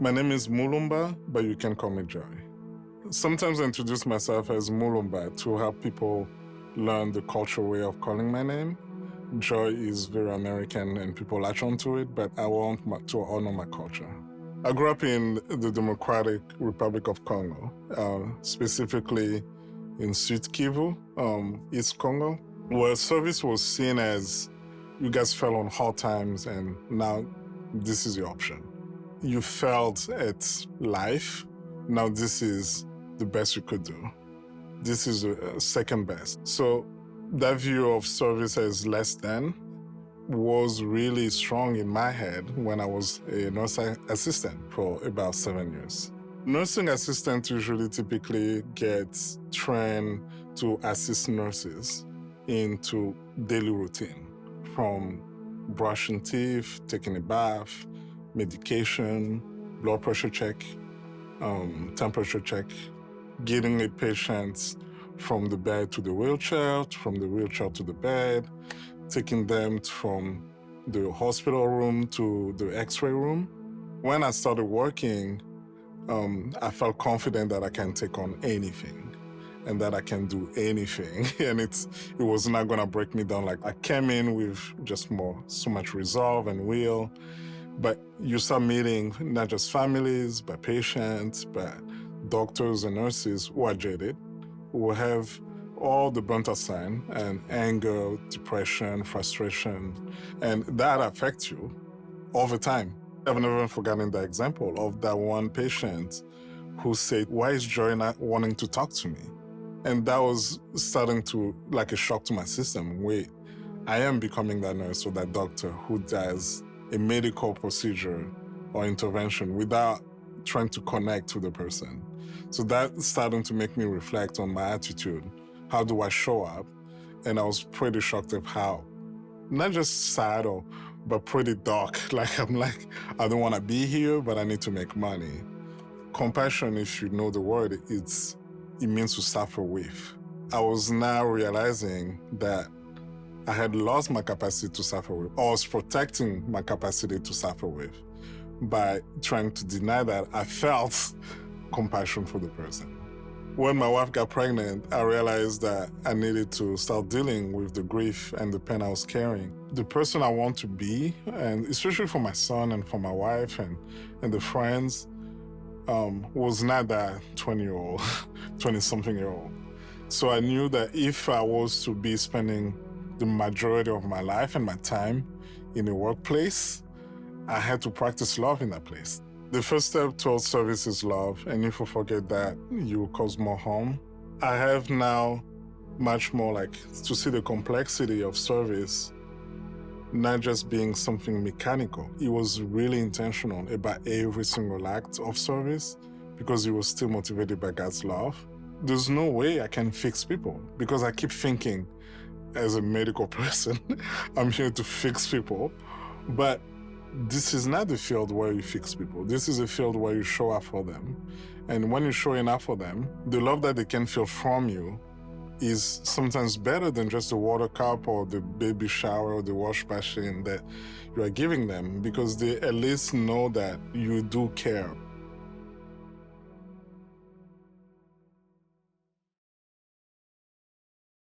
My name is Mulumba, but you can call me Joy. Sometimes I introduce myself as Mulumba to help people learn the cultural way of calling my name. Joy is very American and people latch onto it, but I want to honor my culture. I grew up in the Democratic Republic of Congo, specifically in Sud Kivu, East Congo, where service was seen as you guys fell on hard times and now this is your option. You failed at life, now this is the best you could do. This is second best. So that view of service as less than was really strong in my head when I was a nursing assistant for about 7 years. Nursing assistants usually typically get trained to assist nurses into daily routine, from brushing teeth, taking a bath, medication, blood pressure check, temperature check, getting a patient from the bed to the wheelchair, from the wheelchair to the bed, taking them from the hospital room to the x-ray room. When I started working, I felt confident that I can take on anything and that I can do anything. And it was not gonna break me down. Like, I came in with just so much resolve and will, but you start meeting not just families, but patients, but doctors and nurses who are jaded, who have all the burnt out sign and anger, depression, frustration, and that affects you over time. I've never forgotten the example of that one patient who said, "Why is Joy not wanting to talk to me?" And that was starting to, like a shock to my system. Wait, I am becoming that nurse or that doctor who does a medical procedure or intervention without trying to connect with the person. So that started to make me reflect on my attitude. How do I show up? And I was pretty shocked of how, not just sad, but pretty dark. Like, I don't want to be here, but I need to make money. Compassion, if you know the word, it means to suffer with. I was now realizing that I had lost my capacity to suffer with, or was protecting my capacity to suffer with. By trying to deny that, I felt compassion for the person. When my wife got pregnant, I realized that I needed to start dealing with the grief and the pain I was carrying. The person I want to be, and especially for my son and for my wife and the friends, was not that 20-year-old, 20-something-year-old. So I knew that if I was to be spending the majority of my life and my time in a workplace, I had to practice love in that place. The first step towards service is love, and if you forget that, you cause more harm. I have now much more like to see the complexity of service, not just being something mechanical. It was really intentional about every single act of service because it was still motivated by God's love. There's no way I can fix people because I keep thinking, as a medical person, I'm here to fix people, but this is not the field where you fix people. This is a field where you show up for them. And when you're showing up for them, the love that they can feel from you is sometimes better than just the water cup or the baby shower or the wash machine that you are giving them, because they at least know that you do care.